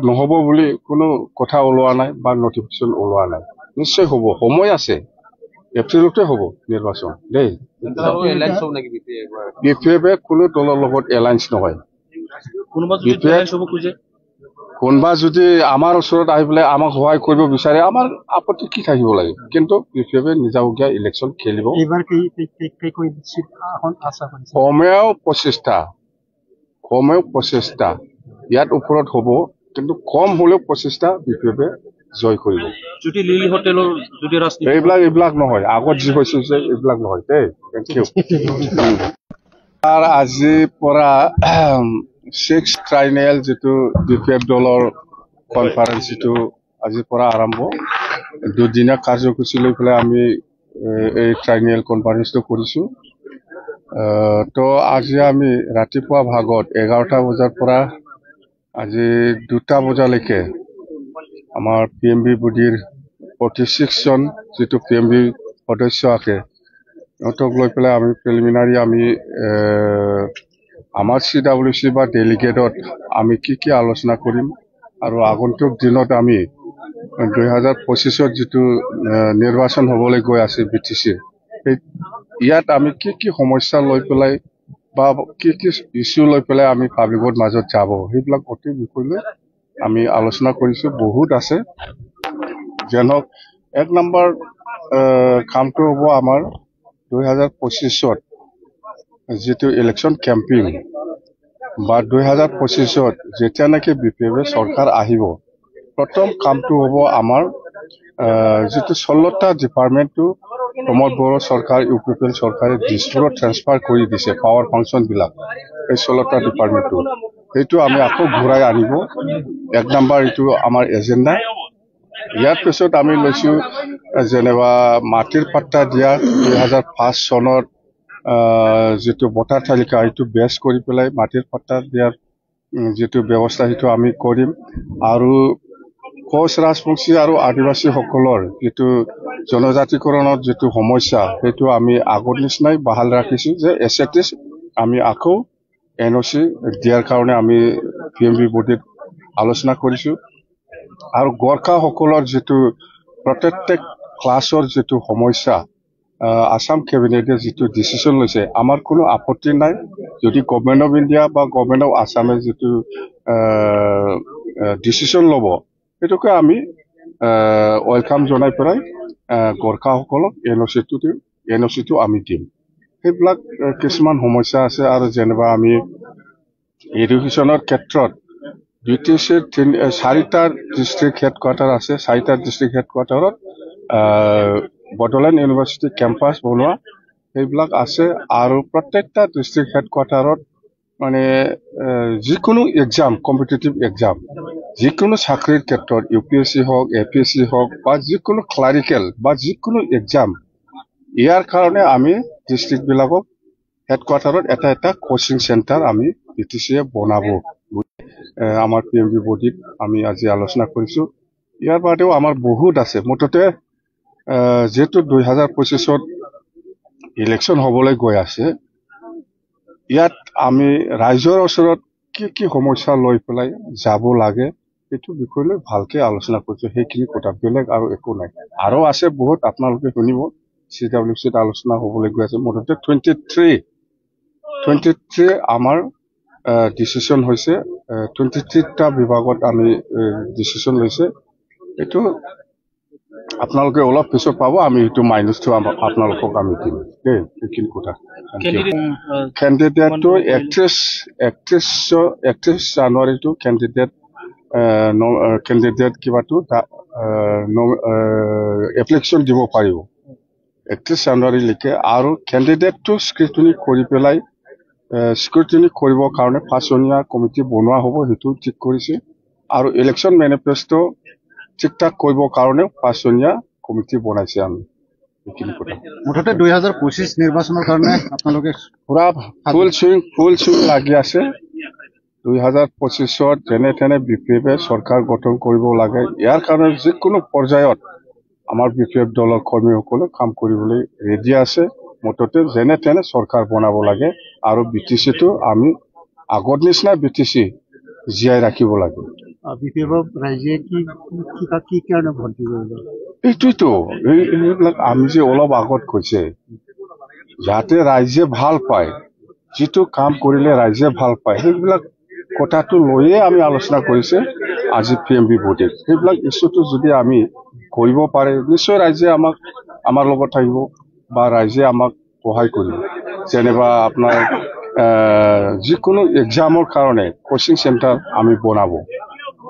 নহ'ব বুলি কোনো কথা ওলোৱা নাই বা নটিফিকেশ্যন ওলোৱা নাই। নিশ্চয় হ'ব, সময় আছে, এপ্ৰিলতে হ'ব নিৰ্বাচন দেই। BPF কোনো দলৰ লগত এলায়েন্স নহয়। কোনোবা যদি আমাৰ ওচৰত আহি পেলাই আমাক সহায় কৰিব বিচাৰে, আমাৰ আপত্তি কি থাকিব লাগে, কিন্তু BPF নিজাববীয়া ইলেকশ্যন খেলিব। কমেও 25টা ইয়াত ওপৰত হ'ব, কিন্তু কম হ'লেও 25টা BPF জয় কৰিব। এইবিলাক নহয়, আগত যি হৈছে এইবিলাক নহয় দেই। Thank you. আজিৰ পৰা 6th ট্ৰাইনেল যিটো BPF দলৰ কনফাৰেন্স যিটো আজিৰ পৰা আৰম্ভ, দুদিনীয়া কাৰ্যসূচী লৈ পেলাই আমি এই ট্ৰাইনেল কনফাৰেন্সটো কৰিছো। তো আজি আমি ৰাতিপুৱা ভাগত 11টা বজাৰ পৰা আজি 2টা বজালৈকে আমাৰ PMB বডিৰ 46জন যিটো PMB সদস্য আছে, সিহঁতক লৈ পেলাই আমি প্ৰিলিমিনাৰী আমি আমাৰ CWC বা ডেলিগেটত আমি কি আলোচনা কৰিম, আৰু আগন্তুক দিনত আমি 2025ত যিটো নিৰ্বাচন হ'বলৈ গৈ আছে BTC, ইয়াত আমি কি সমস্যা লৈ পেলাই বা কি ইস্যু লৈ পেলাই আমি পাব্লিকৰ মাজত যাব, সেইবিলাক অতি বিষয় লৈ আমি আলোচনা কৰিছো। বহুত আছে, যেনক 1 নম্বৰ কামটো হ'ব আমাৰ 2025ত যিটো ইলেকশ্যন কেম্পেইন বা 2025ত যেতিয়া নেকি BPF চৰকাৰ আহিব, প্ৰথম কামটো হ'ব আমাৰ যিটো 16টা ডিপাৰ্টমেণ্টটো প্ৰমোদ বড়ো চৰকাৰ UPPL চৰকাৰে দিছপুৰত ট্ৰেন্সফাৰ কৰি দিছে পাৱাৰ ফাংচনবিলাক, এই 16টা ডিপাৰ্টমেণ্টটো সেইটো আমি আকৌ ঘূৰাই আনিব। 1 নম্বৰ এইটো আমাৰ এজেণ্ডা। ইয়াৰ পিছত আমি লৈছো যেনিবা মাটিৰ পাট্টা দিয়া 2005 চনত যিটো ভোটাৰ তালিকা এইটো বেছ কৰি পেলাই মাটিৰ পাট্টা দিয়াৰ যিটো ব্যৱস্থা সেইটো আমি কৰিম। আৰু কোচ ৰাজবংশী আৰু আদিবাসীসকলৰ যিটো জনজাতিকৰণৰ যিটো সমস্যা, সেইটো আমি আগৰ নিচিনাই বাহাল ৰাখিছো যে এছেটিছ আমি আকৌ NOC দিয়াৰ কাৰণে আমি PMB বডিত আলোচনা কৰিছো। আৰু গোৰ্খাসকলৰ যিটো প্ৰত্যেক ক্লাছৰ যিটো সমস্যা, আসাম কেবিনেটে যিটো ডিচিশ্যন লৈছে, আমাৰ কোনো আপত্তি নাই। যদি গভৰ্ণমেণ্ট অফ ইণ্ডিয়া বা গভৰ্ণমেণ্ট অফ আসামে যিটো ডিচিশ্যন ল'ব, সেইটোকে আমি ৱেলকাম জনাই পেলাই গোৰ্খাসকলক NOC-টো আমি দিম। সেইবিলাক কিছুমান সমস্যা আছে। আৰু যেনিবা আমি এডুকেশ্যনৰ ক্ষেত্ৰত BTCৰ 4টা ডিষ্ট্ৰিক্ট হেডকোৱাৰ্টাৰ আছে, 4টা ডিষ্ট্ৰিক্ট হেডকোৱাৰ্টাৰত বড়োলেণ্ড ইউনিভাৰ্চিটি কেম্পাছ বনোৱা সেইবিলাক আছে। আৰু প্ৰত্যেকটা ডিষ্ট্ৰিক্ট হেডকোৱাৰ্টাৰত মানে যিকোনো এক্সাম, কম্পিটিটিভ এক্সাম, যিকোনো চাকৰিৰ ক্ষেত্ৰত UPSC হওক, APSC হওক বা যিকোনো ক্লাৰিকেল বা যিকোনো এক্সাম, ইয়াৰ কাৰণে আমি ডিষ্ট্ৰিক্টবিলাকক হেডকোৱাৰ্টাৰত এটা কোচিং চেণ্টাৰ আমি BTCয়ে বনাব আমাৰ PMB বডিত আমি আজি আলোচনা কৰিছো। ইয়াৰ বাদেও আমাৰ বহুত আছে। মুঠতে যেহেতু 2025ত ইলেকশ্যন হ'বলৈ গৈ আছে, ইয়াত আমি ৰাইজৰ ওচৰত কি সমস্যা লৈ পেলাই যাব লাগে সেইটো বিষয় লৈ ভালকে আলোচনা কৰিছো। সেইখিনি কথা, বেলেগ আৰু একো নাই। আৰু আছে বহুত, আপোনালোকে শুনিব। CWCত আলোচনা হ'বলৈ গৈ আছে। মুঠতে 23 আমাৰ ডিচিশ্যন হৈছে, 23টা বিভাগত আমি ডিচিশ্যন লৈছে। এইটো আপোনালোকে অলপ পিছত পাব, আমি এইটো মাইনাছটো আপোনালোকক আমি দিম দেই। এইখিনি কথা। কেণ্ডিডেটটো 31 জানুৱাৰীটো কেণ্ডিডেট কিবাটো এপ্লিকেশ্যন দিব পাৰিব 31 জানুৱাৰীলৈকে। আৰু কেণ্ডিডেটটো স্ক্ৰুটিনি কৰি পেলাই স্ক্ৰুটিনি কৰিবৰ কাৰণে 5জনীয়া কমিটি বনোৱা হ'ব, সেইটো ঠিক কৰিছে। আৰু ইলেকশ্যন মেনিফেষ্টো ঠিক ঠাক কৰিবৰ কাৰণে 5জনীয়া কমিটি বনাইছে আমি। এইখিনি কথা। মুঠতে 2025 নিৰ্বাচনৰ কাৰণে আপোনালোকে পুৰা ফুল চুইং লাগি আছে। 2025ত যেনে তেনে BPFে চৰকাৰ গঠন কৰিব লাগে। ইয়াৰ কাৰণে যিকোনো পৰ্যায়ত আমাৰ BPF দলৰ কৰ্মীসকলে কাম কৰিবলৈ ৰেডি আছে। মুঠতে যেনে তেনে চৰকাৰ বনাব লাগে। আৰু BTCটো আমি আগৰ নিচিনা BTC জীয়াই ৰাখিব লাগে। বিপিএফক ৰাইজে কি কাৰণে ভোট দিব? এইটোৱেতো এইবিলাক আমি যে অলপ আগত কৈছে, যাতে ৰাইজে ভাল পায়, যিটো কাম কৰিলে ৰাইজে ভাল পায়, সেইবিলাক কথাটো লৈয়ে আমি আলোচনা কৰিছে আজি PMB ভোটে। সেইবিলাক ইস্যুটো যদি আমি কৰিব পাৰে, নিশ্চয় ৰাইজে আমাৰ লগত থাকিব বা ৰাইজে আমাক সহায় কৰিব। যেনিবা আপোনাৰ যিকোনো এক্সামৰ কাৰণে কোচিং চেণ্টাৰ আমি বনাব,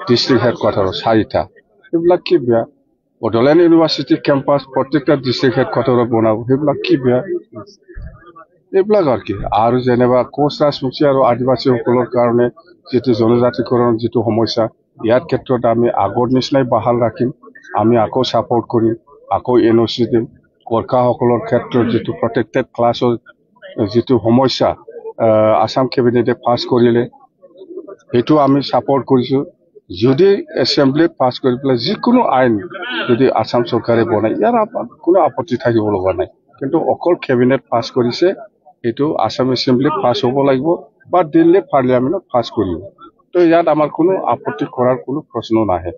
ডিষ্ট্ৰিক্ট হেডকোৱাৰ্টাৰত 4টা। সেইবিলাক কি বেয়া? বড়োলেণ্ড ইউনিভাৰ্চিটি কেম্পাছ প্ৰত্যেকটা ডিষ্ট্ৰিক্ট হেডকোৱাৰ্টাৰত বনাব, সেইবিলাক কি বেয়া? এইবিলাক আৰু যেনিবা কোচ ৰাজবংশী আৰু আদিবাসীসকলৰ কাৰণে যিটো জনজাতিকৰণ যিটো সমস্যা, ইয়াৰ ক্ষেত্ৰত আমি আগৰ নিচিনাই বাহাল ৰাখিম। আমি আকৌ ছাপৰ্ট কৰিম, আকৌ NOC দিম। গোৰ্খাসকলৰ ক্ষেত্ৰত যিটো প্ৰটেক্টেড ক্লাছৰ যিটো সমস্যা আসাম কেবিনেটে পাছ কৰিলে, সেইটো আমি ছাপৰ্ট কৰিছোঁ। যদি এছেম্বলিত পাছ কৰি পেলাই যিকোনো আইন যদি আসাম চৰকাৰে বনায়, ইয়াৰ কোনো আপত্তি থাকিব লগা নাই। কিন্তু অকল কেবিনেট পাছ কৰিছে, এইটো আসাম এছেম্বলিত পাছ হ'ব লাগিব বা দিল্লী পাৰ্লিয়ামেণ্টত পাছ কৰিব। তো ইয়াত আমাৰ কোনো আপত্তি কৰাৰ কোনো প্ৰশ্ন নাহে।